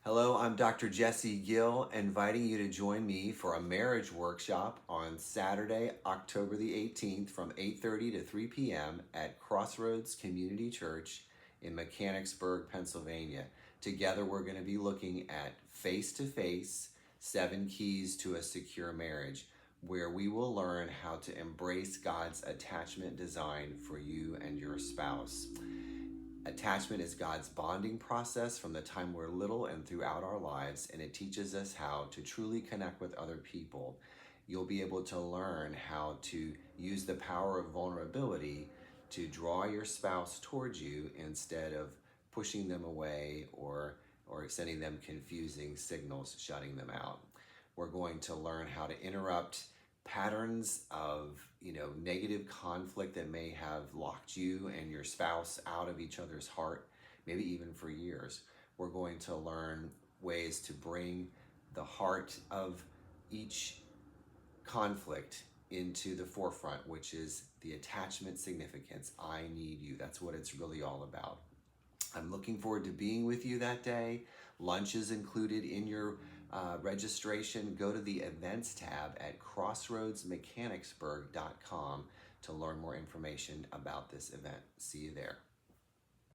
Hello, I'm Dr. Jesse Gill, inviting you to join me for a marriage workshop on Saturday, October the 18th from 8:30 to 3 p.m. at Crossroads Community Church in Mechanicsburg, Pennsylvania. Together, we're going to be looking at face-to-face 7 keys to a secure marriage, where we will learn how to embrace God's attachment design for you and your spouse. Attachment is God's bonding process from the time we're little and throughout our lives, and it teaches us how to truly connect with other people. You'll be able to learn how to use the power of vulnerability to draw your spouse towards you instead of pushing them away or sending them confusing signals, shutting them out. We're going to learn how to interrupt patterns of negative conflict that may have locked you and your spouse out of each other's heart, maybe even for years. We're going to learn ways to bring the heart of each conflict into the forefront, which is the attachment significance. I need you. That's what it's really all about. I'm looking forward to being with you that day. Lunch is included in your registration. Go to the events tab at crossroadsmechanicsburg.com to learn more information about this event. See you there.